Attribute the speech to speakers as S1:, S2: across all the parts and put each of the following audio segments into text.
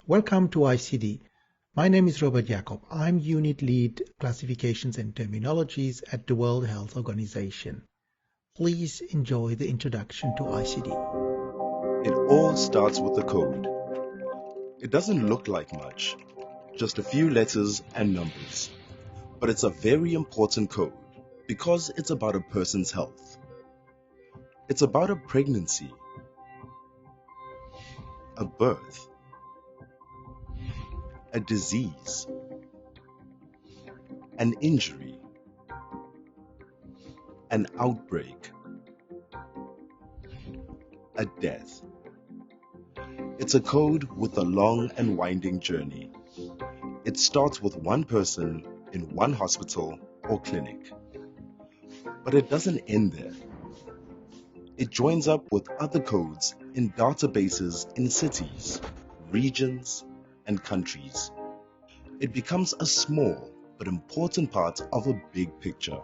S1: Welcome to ICD. My name is Robert Jakob. I'm Unit Lead Classifications and Terminologies at the World Health Organization. Please enjoy the introduction to ICD.
S2: It all starts with a code. It doesn't look like much, just a few letters and numbers. But it's a very important code because it's about a person's health. It's about a pregnancy, a birth, a disease, an injury, an outbreak, a death. It's a code with a long and winding journey. It starts with one person in one hospital or clinic. But it doesn't end there. It joins up with other codes in databases in cities, regions, and countries. It becomes a small but important part of a big picture.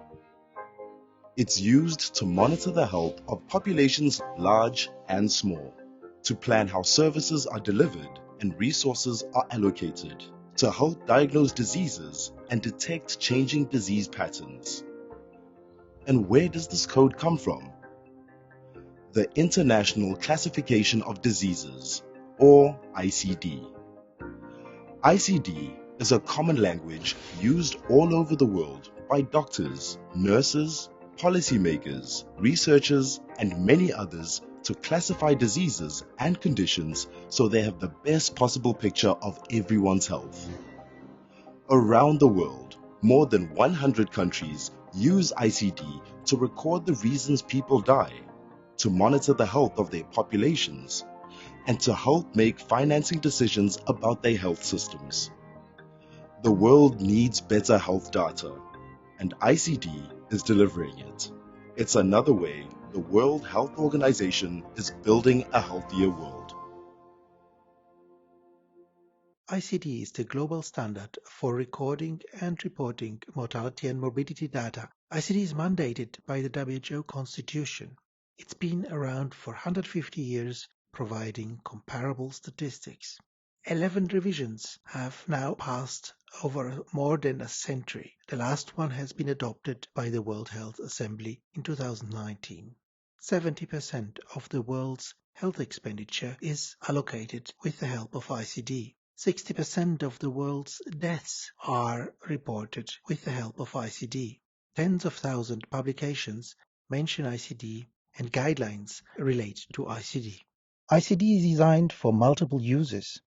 S2: It's used to monitor the health of populations large and small, to plan how services are delivered and resources are allocated, to help diagnose diseases and detect changing disease patterns. And where does this code come from? The International Classification of Diseases, or ICD. ICD is a common language used all over the world by doctors, nurses, policymakers, researchers, and many others to classify diseases and conditions so they have the best possible picture of everyone's health. Around the world, more than 100 countries use ICD to record the reasons people die, to monitor the health of their populations, and to help make financing decisions about their health systems. The world needs better health data, and ICD is delivering it. It's another way the World Health Organization is building a healthier world.
S1: ICD is the global standard for recording and reporting mortality and morbidity data. ICD is mandated by the WHO Constitution. It's been around for 150 years, providing comparable statistics. 11 revisions have now passed over more than a century. The last one has been adopted by the World Health Assembly in 2019. 70% of the world's health expenditure is allocated with the help of ICD. 60% of the world's deaths are reported with the help of ICD. Tens of thousands of publications mention ICD and guidelines relate to ICD. ICD is designed for multiple uses.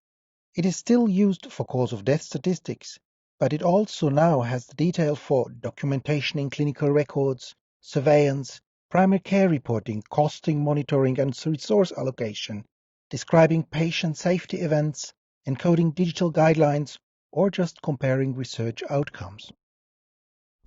S1: It is still used for cause of death statistics, but it also now has the detail for documentation in clinical records, surveillance, primary care reporting, costing, monitoring and resource allocation, describing patient safety events, encoding digital guidelines, or just comparing research outcomes.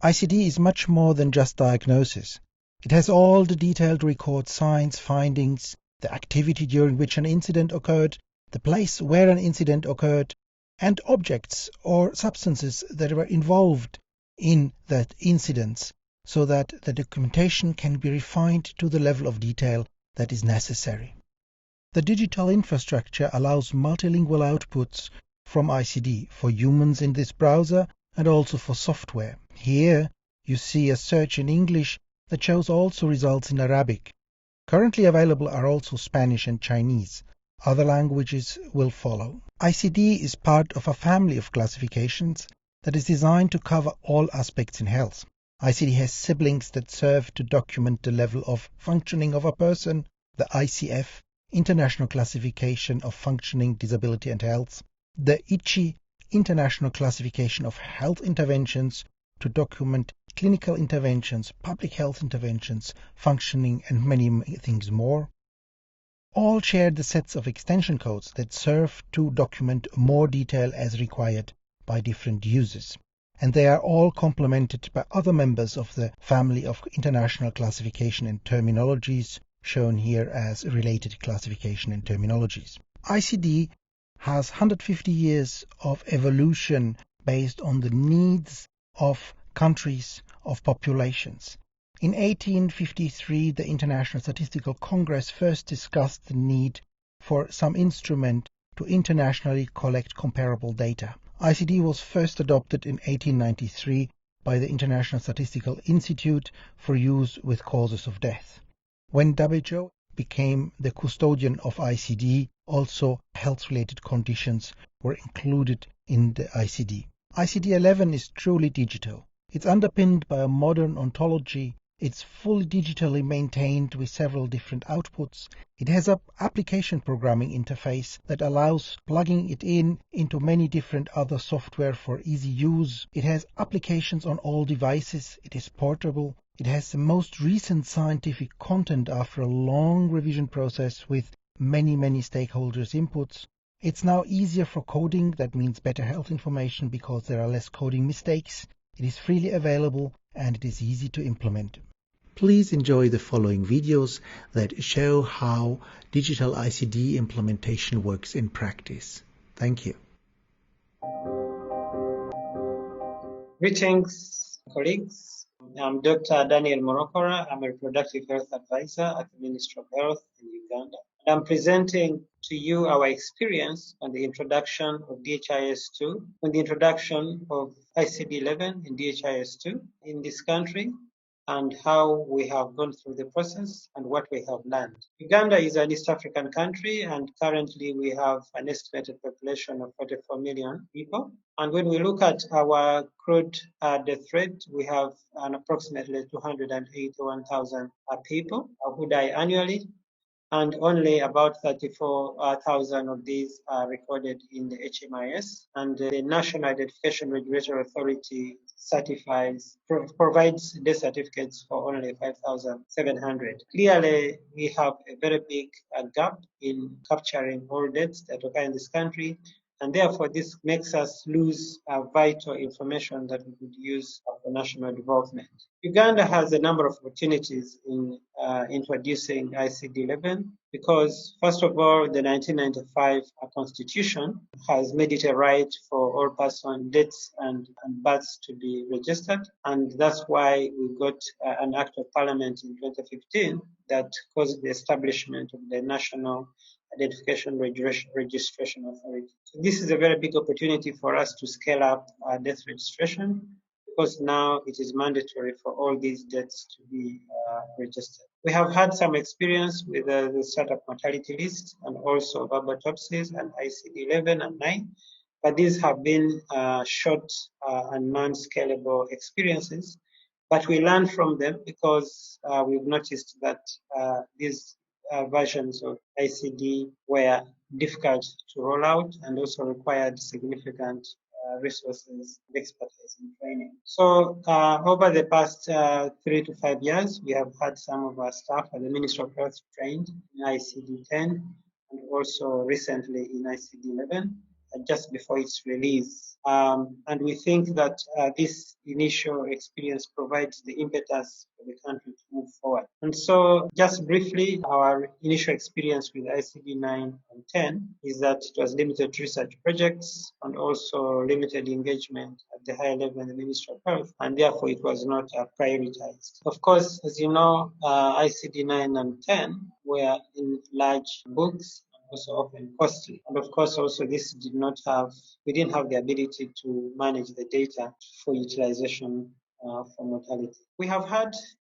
S1: ICD is much more than just diagnosis. It has all the detailed record signs, findings, the activity during which an incident occurred, the place where an incident occurred, and objects or substances that were involved in that incident, so that the documentation can be refined to the level of detail that is necessary. The digital infrastructure allows multilingual outputs from ICD for humans in this browser and also for software. Here you see a search in English that shows also results in Arabic. Currently available are also Spanish and Chinese. Other languages will follow. ICD is part of a family of classifications that is designed to cover all aspects in health. ICD has siblings that serve to document the level of functioning of a person, the ICF, International Classification of Functioning, Disability and Health, the ICHI, International Classification of Health Interventions, to document clinical interventions, public health interventions, functioning and many things more. All share the sets of extension codes that serve to document more detail as required by different users. And they are all complemented by other members of the family of international classification and terminologies, shown here as related classification and terminologies. ICD has 150 years of evolution based on the needs of countries, of populations. In 1853, the International Statistical Congress first discussed the need for some instrument to internationally collect comparable data. ICD was first adopted in 1893 by the International Statistical Institute for use with causes of death. When WHO became the custodian of ICD, also health-related conditions were included in the ICD. ICD-11 is truly digital. It's underpinned by a modern ontology. It's fully digitally maintained with several different outputs. It has an application programming interface that allows plugging it into many different other software for easy use. It has applications on all devices. It is portable. It has the most recent scientific content after a long revision process with many stakeholders' inputs. It's now easier for coding. That means better health information because there are less coding mistakes. It is freely available and it is easy to implement. Please enjoy the following videos that show how digital ICD implementation works in practice. Thank you.
S3: Greetings, colleagues. I'm Dr. Daniel Morokora. I'm a reproductive health advisor at the Ministry of Health in Uganda. And I'm presenting to you our experience on the introduction of DHIS2, on the introduction of ICD-11 in DHIS2 in this country, and how we have gone through the process and what we have learned. Uganda is an East African country, and currently we have an estimated population of 44 million people. And when we look at our crude death rate, we have an approximately 281,000 people who die annually, and only about 34,000 of these are recorded in the HMIS. And the National Identification Regulatory Authority provides death certificates for only 5,700. Clearly, we have a very big gap in capturing all deaths that occur in this country, and therefore this makes us lose vital information that we could use for national development. Uganda has a number of opportunities in introducing ICD-11 because, first of all, the 1995 Constitution has made it a right for all person deaths and births to be registered, and that's why we got an Act of Parliament in 2015 that caused the establishment of the National Identification Registration Authority. So this is a very big opportunity for us to scale up death registration, because now it is mandatory for all these deaths to be registered. We have had some experience with the startup mortality list and also of autopsies and ICD-11 and 9, but these have been short and non-scalable experiences. But we learn from them because we've noticed that these versions of ICD were difficult to roll out and also required significant resources, expertise, and training. So over the past 3 to 5 years, we have had some of our staff at the Ministry of Health trained in ICD-10 and also recently in ICD-11 just before its release. And we think that this initial experience provides the impetus for the country to move forward. And so just briefly, our initial experience with ICD-9 and 10 is that it was limited research projects and also limited engagement at the higher level in the Ministry of Health, and therefore it was not prioritized. Of course, as you know, ICD-9 and 10 were in large books, also often costly. And of course, also we didn't have the ability to manage the data for utilization for mortality. We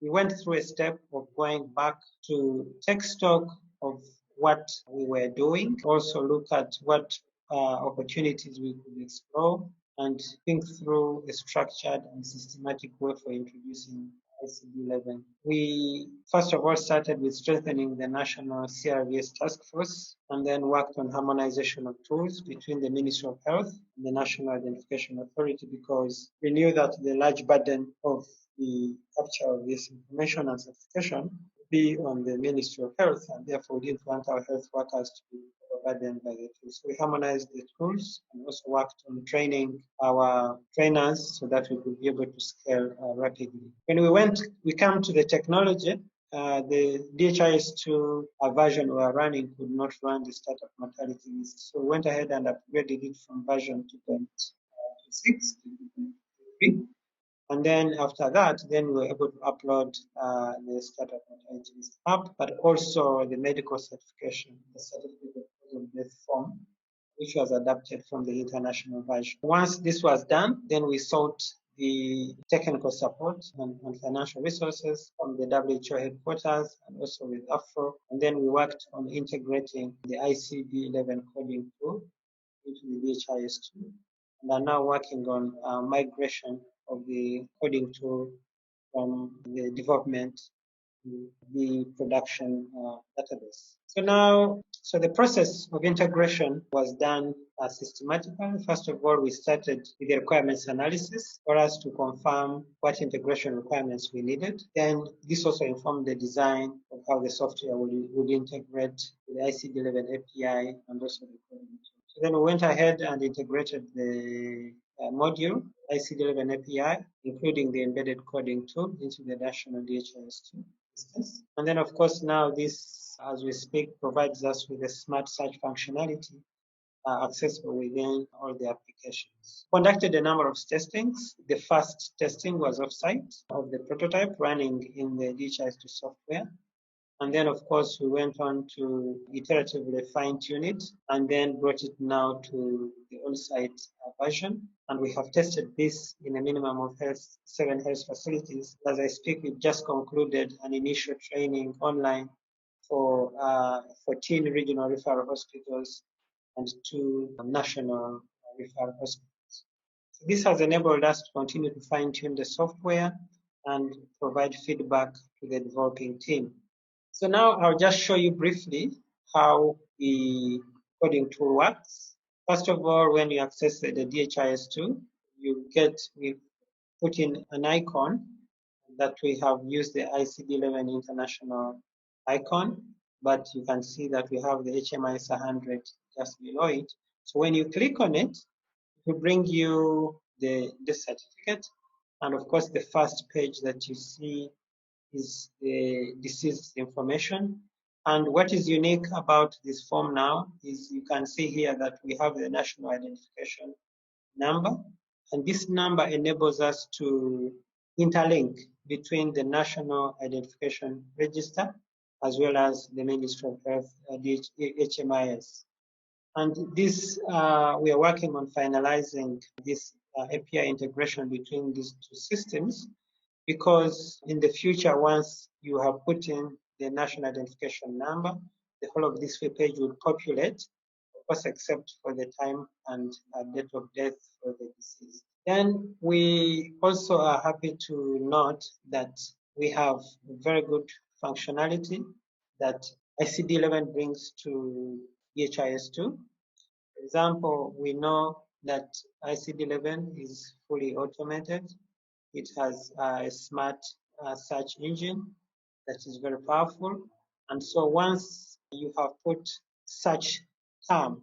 S3: went through a step of going back to take stock of what we were doing, also look at what opportunities we could explore, and think through a structured and systematic way for introducing ICD-11. We first of all started with strengthening the national CRVS task force and then worked on harmonization of tools between the Ministry of Health and the National Identification Authority, because we knew that the large burden of the capture of this information and certification would be on the Ministry of Health, and therefore we didn't want our health workers to be burdened by the tools. So we harmonized the tools and also worked on training our trainers so that we could be able to scale rapidly. When we come to the technology, the DHIS2 version we were running could not run the startup mortality list. So we went ahead and upgraded it from version 2.6 to 2.3. And then after that, then we were able to upload the startup mortality list app, but also the medical certification, the certificate of death form, which was adapted from the international version. Once this was done, then we sought the technical support and financial resources from the WHO headquarters and also with AFRO. And then we worked on integrating the ICD-11 coding tool into the DHIS2 and are now working on migration of the coding tool from the development to the production database. So the process of integration was done systematically. First of all, we started with the requirements analysis for us to confirm what integration requirements we needed. Then this also informed the design of how the software would integrate with the ICD-11 API and also the coding tool. So then we went ahead and integrated the module ICD-11 API, including the embedded coding tool into the national DHIS2 instance. And then, of course, now this, as we speak, provides us with a smart search functionality accessible within all the applications. Conducted a number of testings. The first testing was offsite of the prototype running in the DHIS2 software. And then, of course, we went on to iteratively fine-tune it and then brought it now to the on-site version. And we have tested this in a minimum of 7 health facilities. As I speak, we've just concluded an initial training online for 14 regional referral hospitals and 2 national referral hospitals. So this has enabled us to continue to fine-tune the software and provide feedback to the developing team. So now I'll just show you briefly how the coding tool works. First of all, when you access the DHIS2, we put in an icon that we have used the ICD-11 international icon, but you can see that we have the HMIS 100 just below it. So when you click on it, it will bring you the certificate. And of course, the first page that you see is the disease information. And what is unique about this form now is you can see here that we have the national identification number. And this number enables us to interlink between the National Identification Register as well as the Ministry of Health, HMIS. And this, we are working on finalizing this API integration between these two systems, because in the future, once you have put in the national identification number, the whole of this web page will populate, of course, except for the time and date of death for the deceased. Then we also are happy to note that we have very good functionality that ICD-11 brings to DHIS2. For example, we know that ICD-11 is fully automated. It has a smart search engine that is very powerful. And so once you have put such term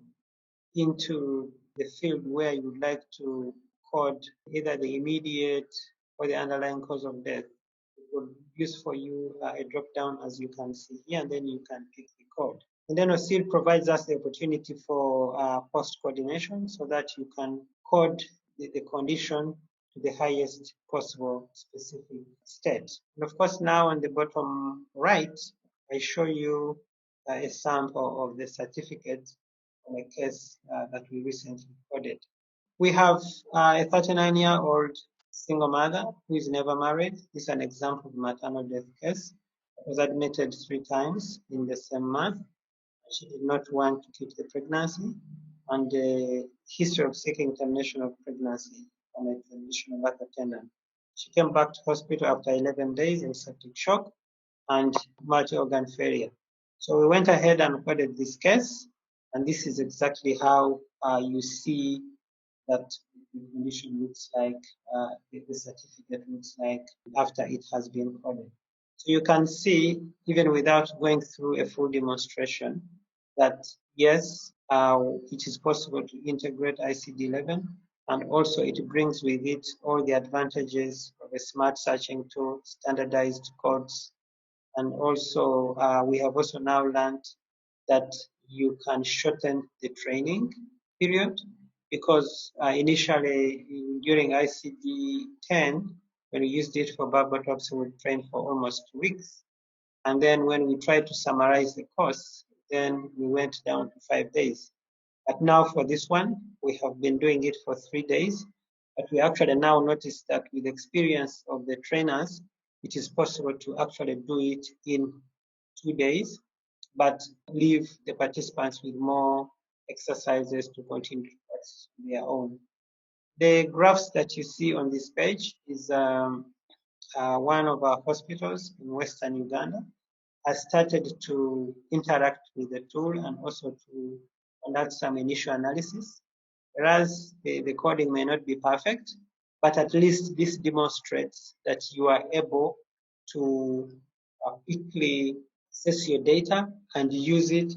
S3: into the field where you would like to code either the immediate or the underlying cause of death, it will use for you a drop down, as you can see here, and then you can pick the code. And then OSIL provides us the opportunity for post coordination so that you can code the condition to the highest possible specific state. And of course, now on the bottom right, I show you a sample of the certificate on a case that we recently coded. We have a 39-year-old single mother who is never married. This is an example of maternal death case. It was admitted 3 times in the same month. She did not want to keep the pregnancy, and a history of seeking termination of pregnancy from a traditional birth attendant. She came back to hospital after 11 days in septic shock and multi-organ failure. So we went ahead and recorded this case, and this is exactly how you see that the condition looks like, the certificate looks like after it has been coded. So you can see, even without going through a full demonstration, that yes, it is possible to integrate ICD-11, and also it brings with it all the advantages of a smart searching tool, standardized codes, and also we have also now learned that you can shorten the training period, because initially during ICD-10, when we used it for bug autopsy, we trained for almost 2 weeks. And then when we tried to summarize the course, then we went down to 5 days. But now for this one, we have been doing it for 3 days, but we actually now notice that with experience of the trainers, it is possible to actually do it in 2 days, but leave the participants with more exercises to continue to practice on their own. The graphs that you see on this page is one of our hospitals in Western Uganda has started to interact with the tool and also to conduct some initial analysis. Whereas the coding may not be perfect, but at least this demonstrates that you are able to quickly access your data and use it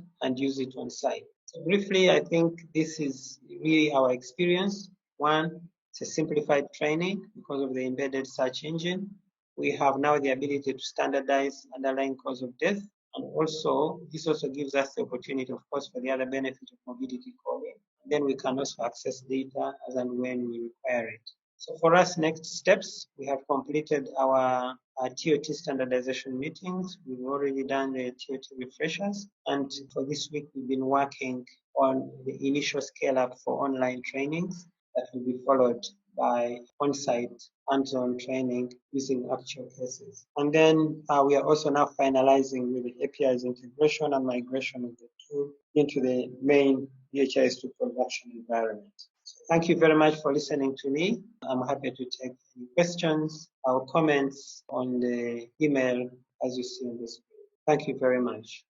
S3: on site. So briefly, I think this is really our experience. One, it's a simplified training because of the embedded search engine. We have now the ability to standardize underlying cause of death. And also, this also gives us the opportunity, of course, for the other benefit of morbidity coding. Then we can also access data as and when we require it. So for us, next steps, we have completed our TOT standardization meetings. We've already done the TOT refreshers. And for this week, we've been working on the initial scale up for online trainings that will be followed by on-site hands-on training using actual cases. And then we are also now finalizing with the API's integration and migration of the tool into the main DHIS2 production environment. So thank you very much for listening to me. I'm happy to take any questions or comments on the email as you see on the screen. Thank you very much.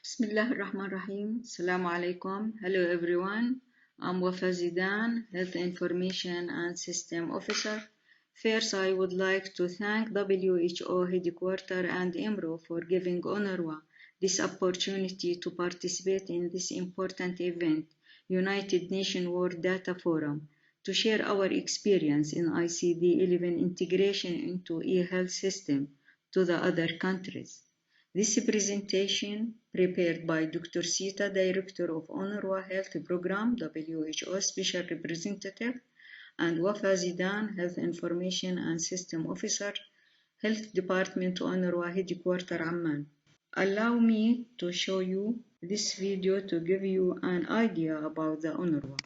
S4: Bismillah ar-Rahman ar-Rahim. Assalamu alaikum. Hello everyone. I'm Wafa Zidan, Health Information and System Officer. First, I would like to thank WHO Headquarters and IMRO for giving UNRWA this opportunity to participate in this important event, United Nations World Data Forum, to share our experience in ICD-11 integration into e-health system to the other countries. This presentation, prepared by Dr. Sita, Director of UNRWA Health Program, WHO Special Representative, and Wafa Zidan, Health Information and System Officer, Health Department, UNRWA Headquarters, Amman. Allow me to show you this video to give you an idea about the UNRWA.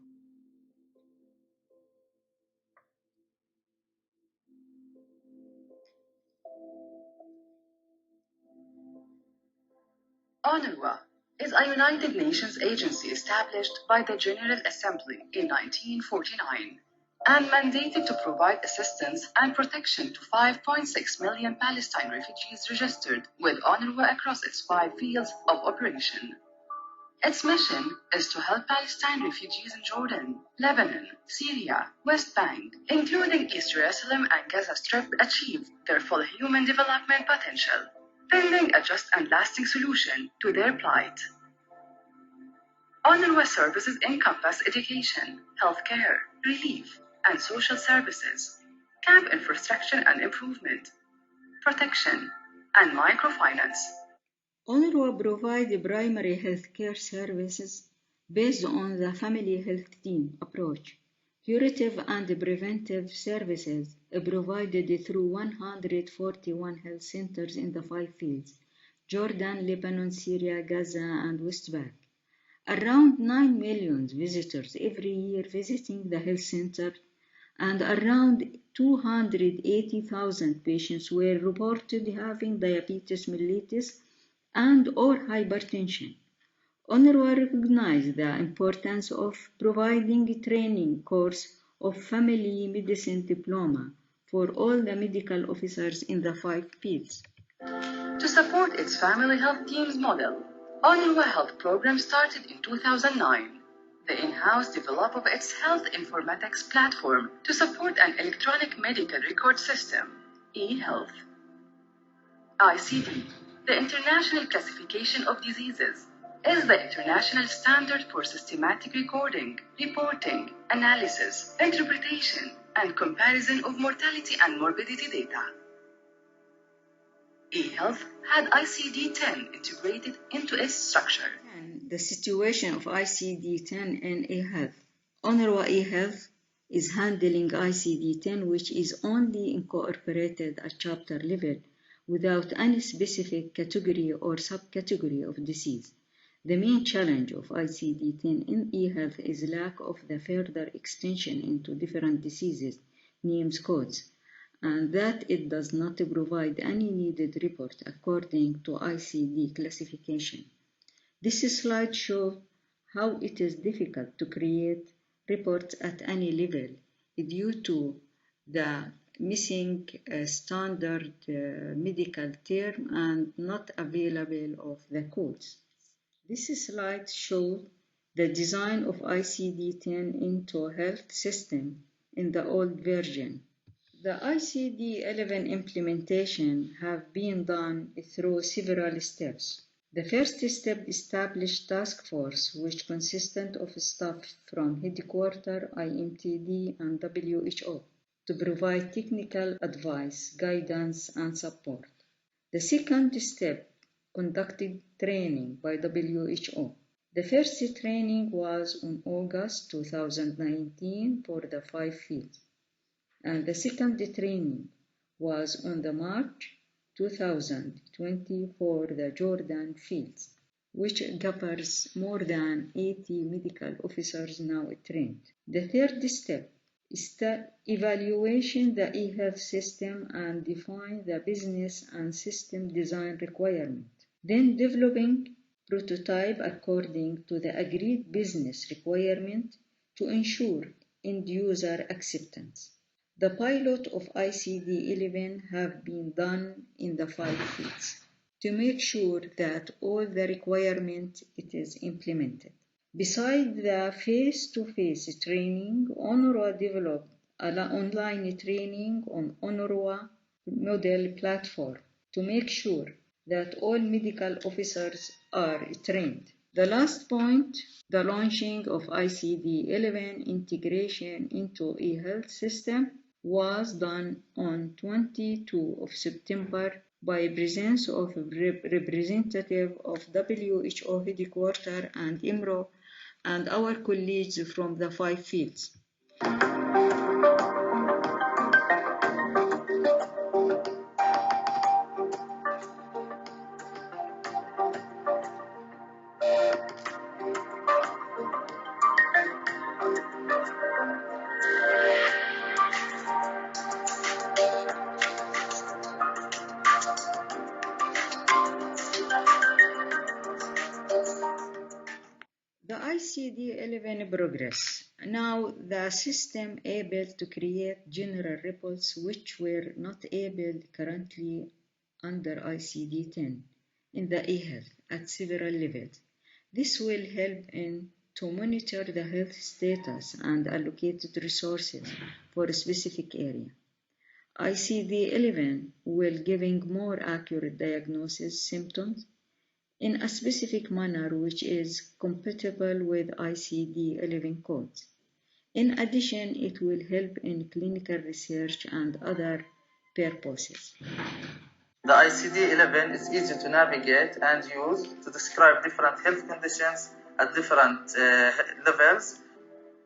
S4: UNRWA is a United Nations agency established by the General Assembly in 1949 and mandated to provide assistance and protection to 5.6 million Palestine refugees registered with UNRWA across its 5 fields of operation. Its mission is to help Palestine refugees in Jordan, Lebanon, Syria, West Bank, including East Jerusalem and Gaza Strip, achieve their full human development potential, pending a just and lasting solution to their plight. UNRWA services encompass education, healthcare, relief, and social services, camp infrastructure and improvement, protection, and microfinance. UNRWA provides primary healthcare services based on the family health team approach. Curative and preventive services are provided through 141 health centers in the 5 fields: Jordan, Lebanon, Syria, Gaza, and West Bank. Around 9 million visitors every year visiting the health center, and around 280,000 patients were reported having diabetes mellitus and or hypertension. UNRWA recognized the importance of providing a training course of family medicine diploma for all the medical officers in the 5 fields. To support its family health teams model, UNRWA Health Program started in 2009. The in-house development of its health informatics platform to support an electronic medical record system, e-health. ICD, the International Classification of Diseases, is the international standard for systematic recording, reporting, analysis, interpretation, and comparison of mortality and morbidity data. eHealth had ICD-10 integrated into its structure. The situation of ICD-10 in eHealth. UNRWA eHealth is handling ICD-10, which is only incorporated at chapter level, without any specific category or subcategory of disease. The main challenge of ICD-10 in eHealth is lack of the further extension into different diseases names codes, and that it does not provide any needed report according to ICD classification. This slide shows how it is difficult to create reports at any level due to the missing standard medical term and not available of the codes. This slide shows the design of ICD-10 into health system in the old version. The ICD-11 implementation have been done through several steps. The first step established task force which consisted of staff from headquarters, IMTD and WHO to provide technical advice, guidance and support. The second step conducted training by WHO. The first training was on August 2019 for the 5 fields, and the second training was on the March 2020 for the Jordan fields, which covers more than 80 medical officers now trained. The third step is the evaluation the eHealth system and define the business and system design requirement. Then developing prototype according to the agreed business requirement to ensure end-user acceptance. The pilot of ICD-11 have been done in the 5 fields to make sure that all the requirement it is implemented. Besides the face-to-face training, UNRWA developed an online training on UNRWA Moodle platform to make sure that all medical officers are trained. The last point, the launching of ICD-11 integration into eHealth system was done on 22 of September by presence of representative of WHO headquarters and IMRO and our colleagues from the 5 fields. The ICD-11 progress. Now the system able to create general reports which were not able currently under ICD-10 in the eHealth at several levels. This will help in to monitor the health status and allocated resources for a specific area. ICD-11 will giving more accurate diagnosis symptoms in a specific manner which is compatible with ICD-11 codes. In addition, it will help in clinical research and other purposes.
S5: The ICD-11 is easy to navigate and use to describe different health conditions at different levels.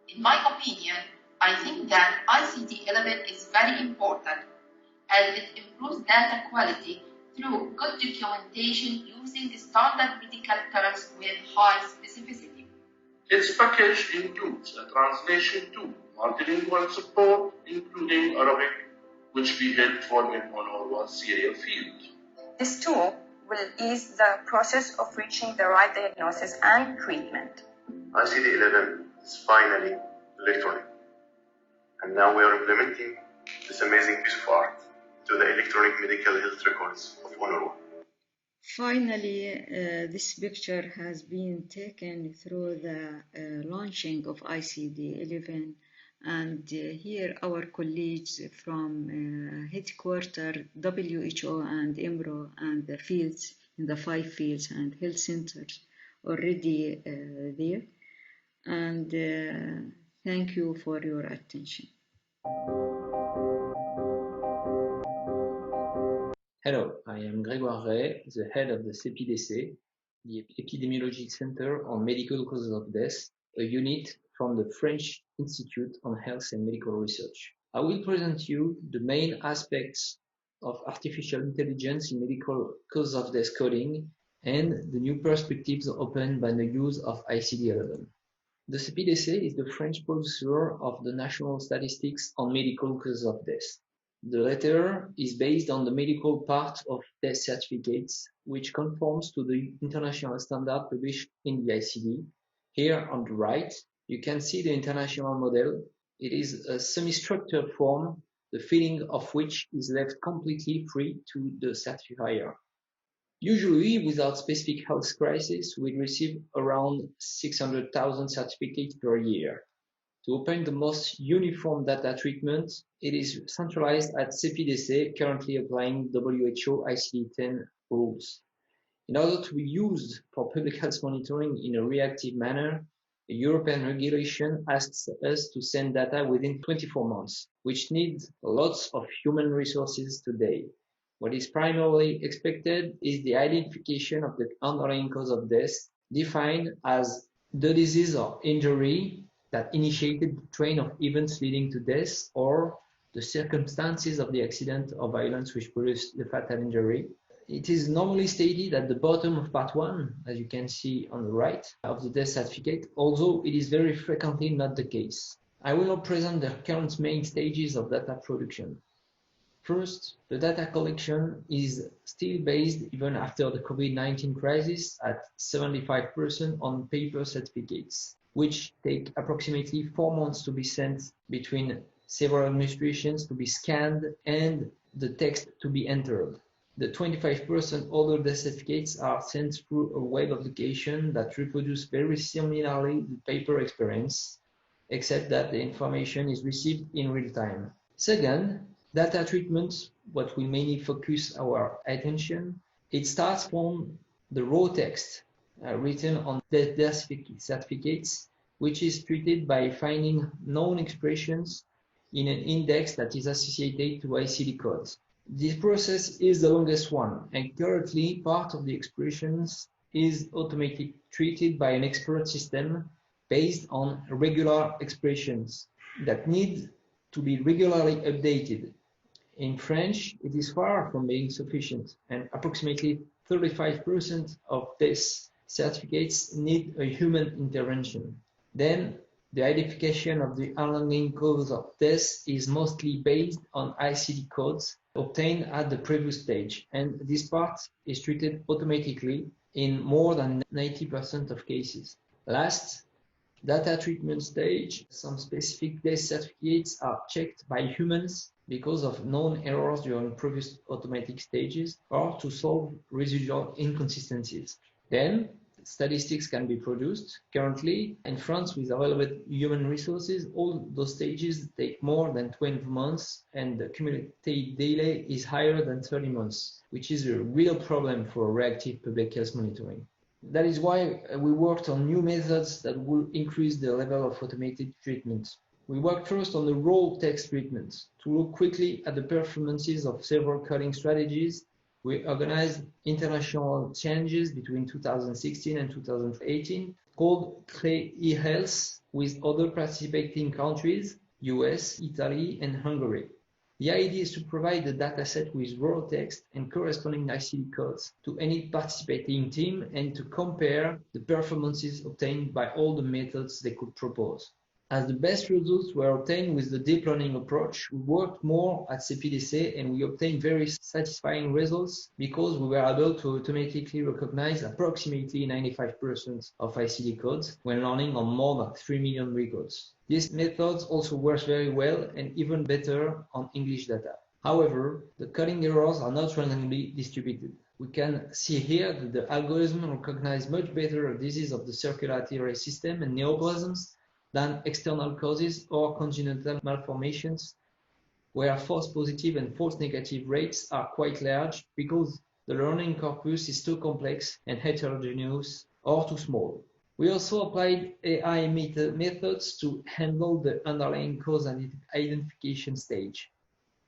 S6: In my opinion, I think that ICD-11 is very important as it improves data quality through good documentation using standard medical terms with high specificity.
S7: Its package includes a translation tool, multilingual support, including Arabic, which we helpful in UNRWA serial field.
S8: This tool will ease the process of reaching the right diagnosis and treatment.
S9: ICD-11 is finally electronic, and now we are implementing this amazing piece of art to the electronic medical health records of UNRWA.
S4: Finally, this picture has been taken through the launching of ICD-11, and here our colleagues from headquarters, WHO and IMRO and the fields, in the 5 fields and health centers already there. And thank you for your attention.
S10: Hello, I am Grégoire Ray, the head of the CEPIDC, the Epidemiology Center on Medical Causes of Death, a unit from the French Institute on Health and Medical Research. I will present you the main aspects of artificial intelligence in medical cause of death coding and the new perspectives opened by the use of ICD-11. The CPDC is the French producer of the national statistics on medical causes of death. The latter is based on the medical part of death certificates, which conforms to the international standard published in the ICD. Here on the right, you can see the international model. It is a semi-structured form, the filling of which is left completely free to the certifier. Usually, without specific health crisis, we receive around 600,000 certificates per year. To obtain the most uniform data treatment, it is centralized at CPDC, currently applying WHO ICD-10 rules. In order to be used for public health monitoring in a reactive manner, the European regulation asks us to send data within 24 months, which needs lots of human resources today. What is primarily expected is the identification of the underlying cause of death, defined as the disease or injury that initiated the train of events leading to death, or the circumstances of the accident or violence which produced the fatal injury. It is normally stated at the bottom of part 1, as you can see on the right, of the death certificate, although it is very frequently not the case. I will now present the current main stages of data production. First, the data collection is still based, even after the COVID-19 crisis, at 75% on paper certificates, which take approximately 4 months to be sent between several administrations to be scanned and the text to be entered. The 25% other death certificates are sent through a web application that reproduce very similarly the paper experience, except that the information is received in real time. Second, data treatment, what will mainly focus our attention, it starts from the raw text written on death certificates, which is treated by finding known expressions in an index that is associated to ICD codes. This process is the longest one, and currently part of the expressions is automatically treated by an expert system based on regular expressions that need to be regularly updated. In French, it is far from being sufficient, and approximately 35% of death certificates need a human intervention. Then, the identification of the underlying cause of death is mostly based on ICD codes obtained at the previous stage, and this part is treated automatically in more than 90% of cases. Last, data treatment stage, some specific death certificates are checked by humans because of known errors during previous automatic stages or to solve residual inconsistencies. Then, statistics can be produced. Currently, in France, with available human resources, all those stages take more than 20 months, and the cumulative delay is higher than 30 months, which is a real problem for reactive public health monitoring. That is why we worked on new methods that will increase the level of automated treatment. We worked first on the raw text treatment. To look quickly at the performances of several coding strategies, we organized international changes between 2016 and 2018 called CLE eHealth with other participating countries, US, Italy, and Hungary. The idea is to provide the dataset with raw text and corresponding ICD codes to any participating team and to compare the performances obtained by all the methods they could propose. As the best results were obtained with the deep learning approach, we worked more at CPDC and we obtained very satisfying results because we were able to automatically recognize approximately 95% of ICD codes when learning on more than 3 million records. This method also works very well and even better on English data. However, the coding errors are not randomly distributed. We can see here that the algorithm recognizes much better disease of the circulatory system and neoplasms than external causes or congenital malformations, where false positive and false negative rates are quite large because the learning corpus is too complex and heterogeneous or too small. We also applied AI methods to handle the underlying cause identification stage.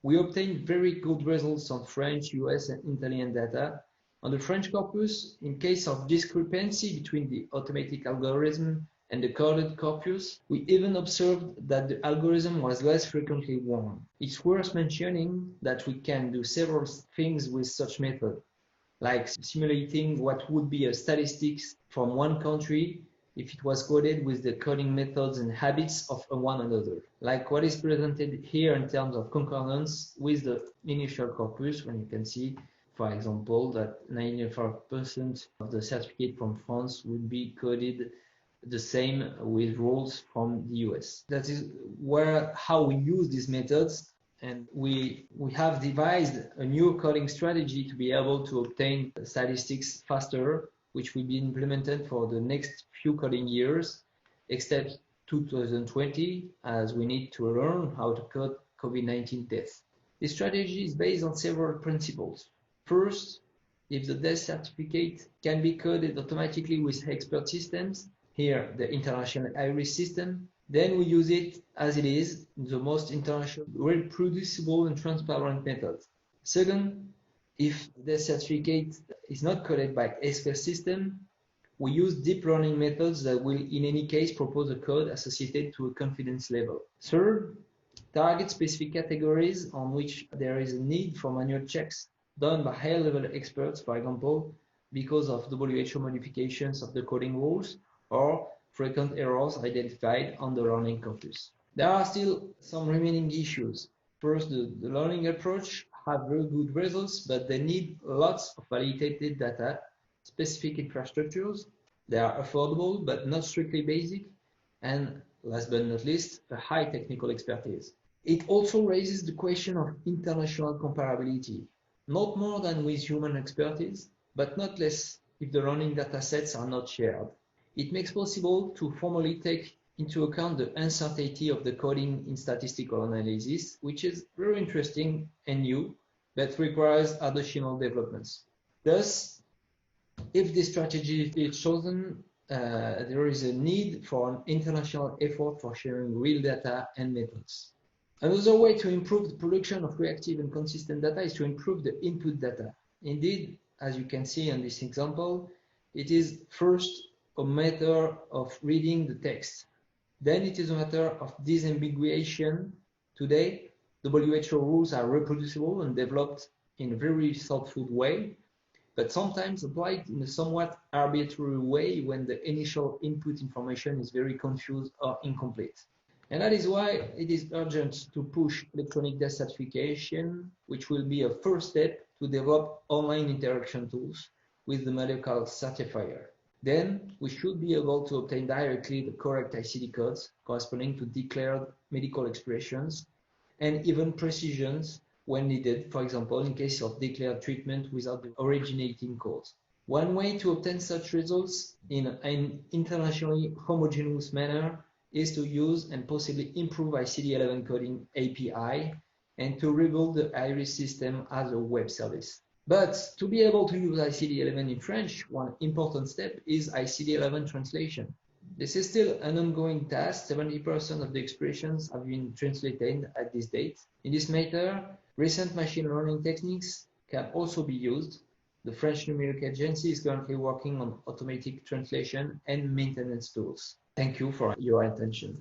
S10: We obtained very good results on French, US, and Italian data. On the French corpus, in case of discrepancy between the automatic algorithm and the coded corpus, we even observed that the algorithm was less frequently wrong. It's worth mentioning that we can do several things with such method, like simulating what would be a statistics from one country if it was coded with the coding methods and habits of one another, like what is presented here in terms of concordance with the initial corpus, when you can see, for example, that 95% of the certificate from France would be coded the same with rules from the US. That is how we use these methods, and we have devised a new coding strategy to be able to obtain statistics faster, which will be implemented for the next few coding years, except 2020, as we need to learn how to code COVID-19 deaths. This strategy is based on several principles. First, if the death certificate can be coded automatically with expert systems, here the international IRIS system, then we use it as it is, the most international, reproducible and transparent method. Second, if the certificate is not coded by expert system, we use deep learning methods that will in any case propose a code associated to a confidence level. Third, target specific categories on which there is a need for manual checks done by high-level experts, for example, because of WHO modifications of the coding rules or frequent errors identified on the learning corpus. There are still some remaining issues. First, the learning approach have very good results, but they need lots of validated data, specific infrastructures. They are affordable, but not strictly basic, and last but not least, a high technical expertise. It also raises the question of international comparability, not more than with human expertise, but not less if the learning data sets are not shared. It makes possible to formally take into account the uncertainty of the coding in statistical analysis, which is very interesting and new, but requires additional developments. Thus, if this strategy is chosen, there is a need for an international effort for sharing real data and methods. Another way to improve the production of reactive and consistent data is to improve the input data. Indeed, as you can see in this example, it is first a matter of reading the text. Then it is a matter of disambiguation. Today, WHO rules are reproducible and developed in a very thoughtful way, but sometimes applied in a somewhat arbitrary way when the initial input information is very confused or incomplete. And that is why it is urgent to push electronic death certification, which will be a first step to develop online interaction tools with the medical certifier. Then we should be able to obtain directly the correct ICD codes corresponding to declared medical expressions and even precisions when needed, for example, in case of declared treatment without the originating code. One way to obtain such results in an internationally homogeneous manner is to use and possibly improve ICD-11 coding API and to rebuild the IRIS system as a web service. But to be able to use ICD-11 in French, one important step is ICD-11 translation. This is still an ongoing task. 70% of the expressions have been translated at this date. In this matter, recent machine learning techniques can also be used. The French Numeric Agency is currently working on automatic translation and maintenance tools. Thank you for your attention.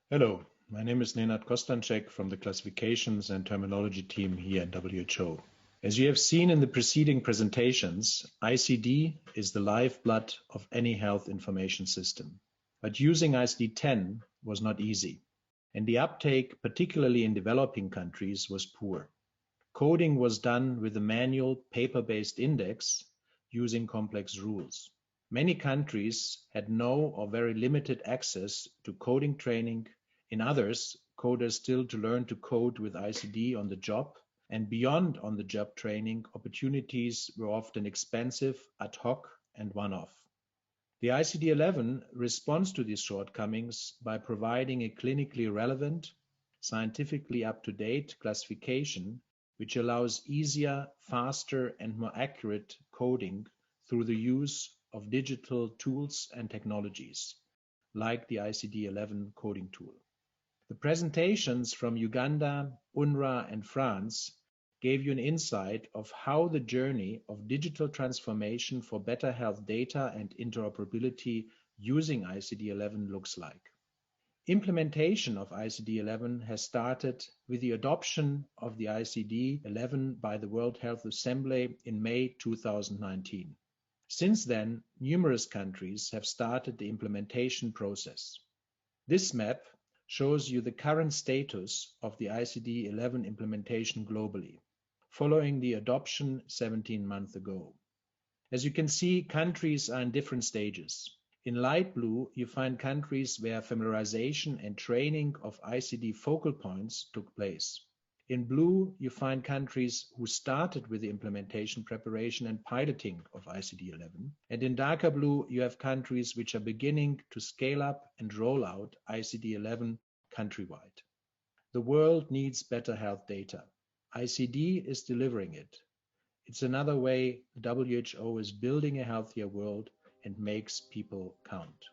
S11: Hello, my name is Nenad Kostanček from the Classifications and Terminology team here at WHO. As you have seen in the preceding presentations, ICD is the lifeblood of any health information system. But using ICD-10 was not easy, and the uptake, particularly in developing countries, was poor. Coding was done with a manual paper-based index using complex rules. Many countries had no or very limited access to coding training. In others, coders still to learn to code with ICD on the job, and beyond on-the-job training, opportunities were often expensive, ad hoc, and one-off. The ICD-11 responds to these shortcomings by providing a clinically relevant, scientifically up-to-date classification which allows easier, faster, and more accurate coding through the use of digital tools and technologies, like the ICD-11 coding tool. The presentations from Uganda, UNRWA, and France gave you an insight of how the journey of digital transformation for better health data and interoperability using ICD-11 looks like. Implementation of ICD-11 has started with the adoption of the ICD-11 by the World Health Assembly in May 2019. Since then, numerous countries have started the implementation process. This map shows you the current status of the ICD-11 implementation globally, following the adoption 17 months ago. As you can see, countries are in different stages. In light blue, you find countries where familiarization and training of ICD focal points took place. In blue, you find countries who started with the implementation preparation and piloting of ICD-11. And in darker blue, you have countries which are beginning to scale up and roll out ICD-11 countrywide. The world needs better health data. ICD is delivering it. It's another way the WHO is building a healthier world and makes people count.